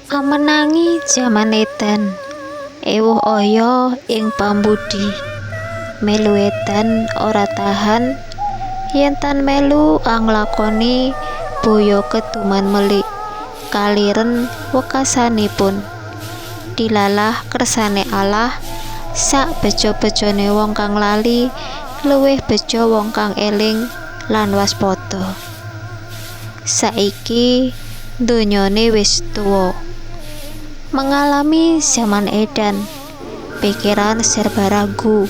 Amenangi jaman edan, ewuh aya ing pambudi. Melu edan ora tahan, yen tan melu anglakoni boyo keduman melik. Kaliren wekasanipun, dilalah kersane Allah. Sak bejo-bejone wong kang lali, luwih bejo wong kang eling lan waspada. Saiki donyane wis tuwa, mengalami zaman edan, pikiran serba ragu.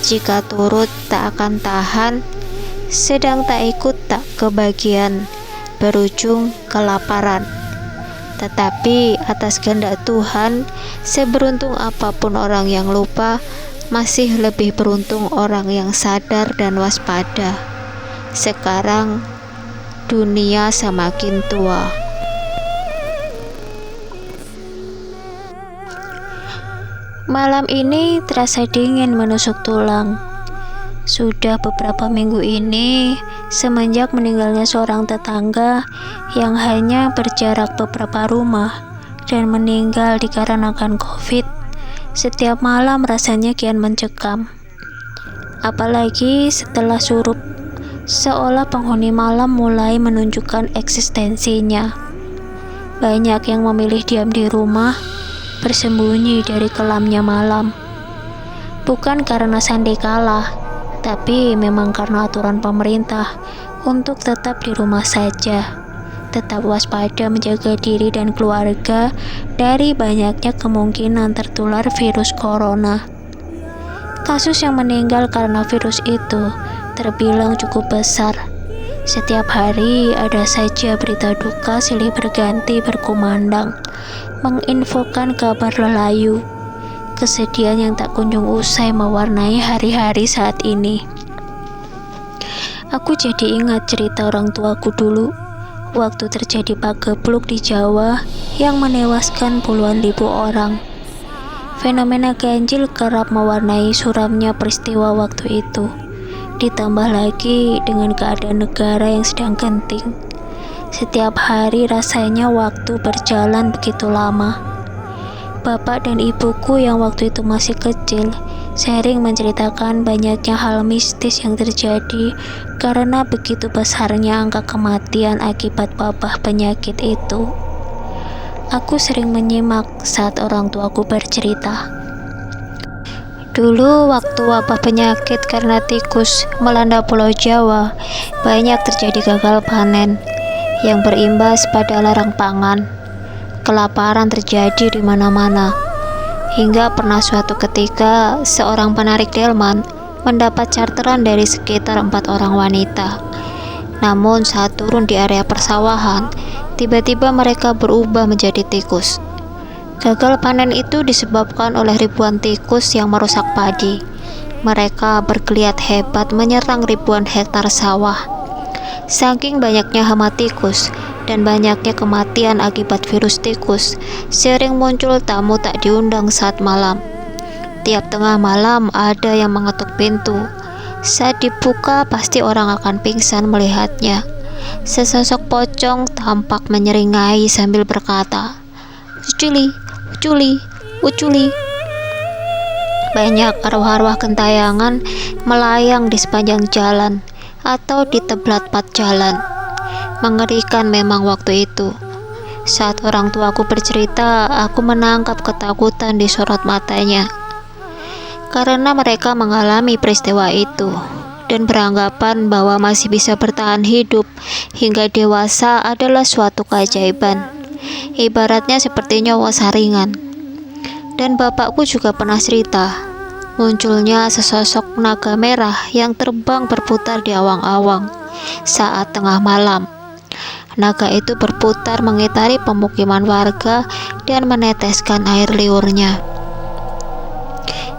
Jika turut tak akan tahan, sedang tak ikut tak kebagian, berujung kelaparan. Tetapi atas kehendak Tuhan, seberuntung apapun orang yang lupa, masih lebih beruntung orang yang sadar dan waspada. Sekarang dunia semakin tua. Malam ini terasa dingin menusuk tulang. Sudah beberapa minggu ini, semenjak meninggalnya seorang tetangga yang hanya berjarak beberapa rumah dan meninggal dikarenakan COVID, setiap malam rasanya kian mencekam. Apalagi setelah surup, seolah penghuni malam mulai menunjukkan eksistensinya. Banyak yang memilih diam di rumah, bersembunyi dari kelamnya malam. Bukan karena sandi kalah, tapi memang karena aturan pemerintah untuk tetap di rumah saja, tetap waspada menjaga diri dan keluarga dari banyaknya kemungkinan tertular virus corona. Kasus yang meninggal karena virus itu terbilang cukup besar. Setiap hari ada saja berita duka silih berganti berkumandang, menginfokan kabar lelayu. Kesedihan yang tak kunjung usai mewarnai hari-hari saat ini. Aku jadi ingat cerita orang tuaku dulu, waktu terjadi pagebluk di Jawa yang menewaskan puluhan ribu orang. Fenomena ganjil kerap mewarnai suramnya peristiwa waktu itu, ditambah lagi dengan keadaan negara yang sedang genting. Setiap hari rasanya waktu berjalan begitu lama. Bapak dan ibuku yang waktu itu masih kecil sering menceritakan banyaknya hal mistis yang terjadi karena begitu besarnya angka kematian akibat wabah penyakit itu. Aku sering menyimak saat orang tuaku bercerita. Dulu waktu wabah penyakit karena tikus melanda Pulau Jawa, banyak terjadi gagal panen yang berimbas pada larang pangan. Kelaparan terjadi di mana-mana, hingga pernah suatu ketika seorang penarik delman mendapat charteran dari sekitar 4 orang wanita. Namun saat turun di area persawahan, tiba-tiba mereka berubah menjadi tikus. Gagal panen itu disebabkan oleh ribuan tikus yang merusak padi. Mereka bergeliat hebat menyerang ribuan hektar sawah. Saking banyaknya hama tikus dan banyaknya kematian akibat virus tikus, sering muncul tamu tak diundang saat malam. Tiap tengah malam ada yang mengetuk pintu. Saat dibuka pasti orang akan pingsan melihatnya. Sesosok pocong tampak menyeringai sambil berkata, "Uculi, uculi, uculi." Banyak arwah-arwah gentayangan melayang di sepanjang jalan atau di teblat-pat jalan. Mengerikan memang waktu itu. Saat orang tuaku bercerita, aku menangkap ketakutan di sorot matanya. Karena mereka mengalami peristiwa itu dan beranggapan bahwa masih bisa bertahan hidup hingga dewasa adalah suatu keajaiban. Ibaratnya seperti nyawa saringan. Dan bapakku juga pernah cerita, munculnya sesosok naga merah yang terbang berputar di awang-awang saat tengah malam. Naga itu berputar mengitari pemukiman warga dan meneteskan air liurnya.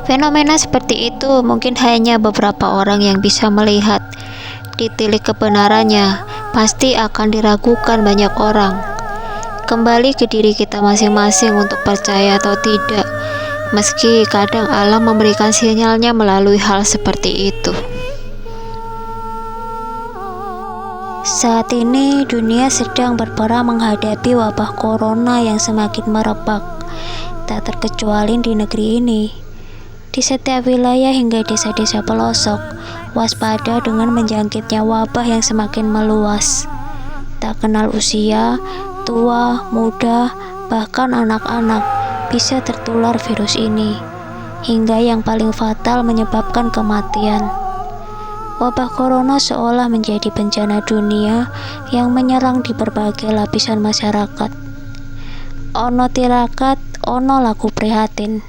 Fenomena seperti itu mungkin hanya beberapa orang yang bisa melihat. Ditilik kebenarannya, pasti akan diragukan banyak orang. Kembali ke diri kita masing-masing untuk percaya atau tidak. Meski kadang alam memberikan sinyalnya melalui hal seperti itu. Saat ini dunia sedang berperang menghadapi wabah corona yang semakin merebak, tak terkecuali di negeri ini. Di setiap wilayah hingga desa-desa pelosok, waspada dengan menjangkitnya wabah yang semakin meluas. Tak kenal usia, tua, muda, bahkan anak-anak bisa tertular virus ini, hingga yang paling fatal menyebabkan kematian. Wabah corona seolah menjadi bencana dunia yang menyerang di berbagai lapisan masyarakat. Ono tirakat, ono laku prihatin,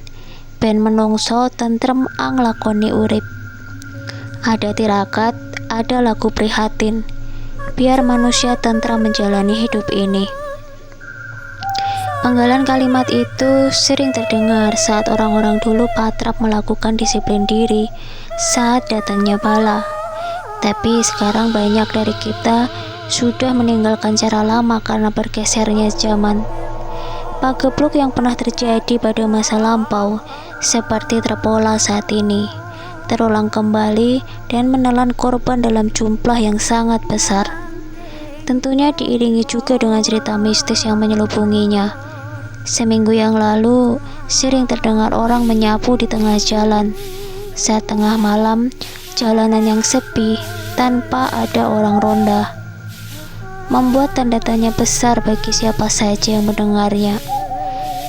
ben menungso tentrem ang lakoni urip. Ada tirakat, ada laku prihatin, biar manusia tentrem menjalani hidup ini. Penggalan kalimat itu sering terdengar saat orang-orang dulu patrap melakukan disiplin diri saat datangnya bala. Tapi sekarang banyak dari kita sudah meninggalkan cara lama karena bergesernya zaman. Pagebluk yang pernah terjadi pada masa lampau seperti terpola saat ini, terulang kembali dan menelan korban dalam jumlah yang sangat besar. Tentunya diiringi juga dengan cerita mistis yang menyelubunginya. Seminggu yang lalu, sering terdengar orang menyapu di tengah jalan. Saat tengah malam, jalanan yang sepi tanpa ada orang ronda membuat tanda tanya besar bagi siapa saja yang mendengarnya.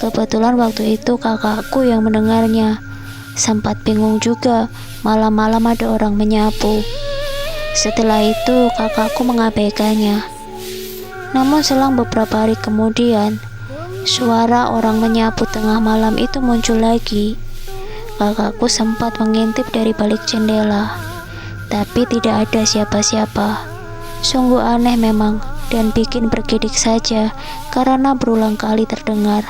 Kebetulan waktu itu kakakku yang mendengarnya. Sempat bingung juga, malam-malam ada orang menyapu. Setelah itu kakakku mengabaikannya. Namun selang beberapa hari kemudian, suara orang menyapu tengah malam itu muncul lagi. Kakakku sempat mengintip dari balik jendela, tapi tidak ada siapa-siapa. Sungguh aneh memang, dan bikin bergidik saja karena berulang kali terdengar.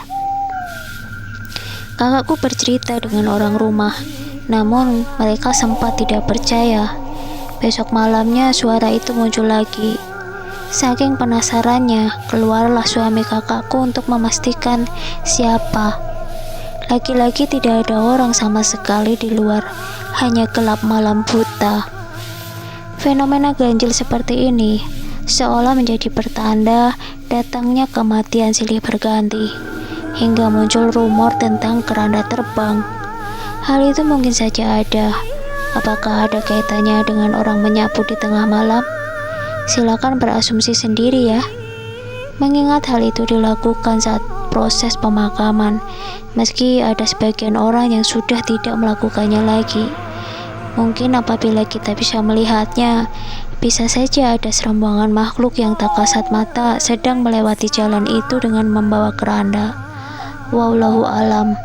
Kakakku bercerita dengan orang rumah, namun mereka sempat tidak percaya. Besok malamnya suara itu muncul lagi. Saking penasarannya, keluarlah suami kakakku untuk memastikan siapa. Lagi-lagi tidak ada orang sama sekali di luar, hanya gelap malam buta. Fenomena ganjil seperti ini seolah menjadi pertanda datangnya kematian silih berganti, hingga muncul rumor tentang keranda terbang. Hal itu mungkin saja ada. Apakah ada kaitannya dengan orang menyapu di tengah malam? Silakan berasumsi sendiri ya. Mengingat hal itu dilakukan saat proses pemakaman, meski ada sebagian orang yang sudah tidak melakukannya lagi. Mungkin apabila kita bisa melihatnya, bisa saja ada serombongan makhluk yang tak kasat mata sedang melewati jalan itu dengan membawa keranda. Wallahu alam.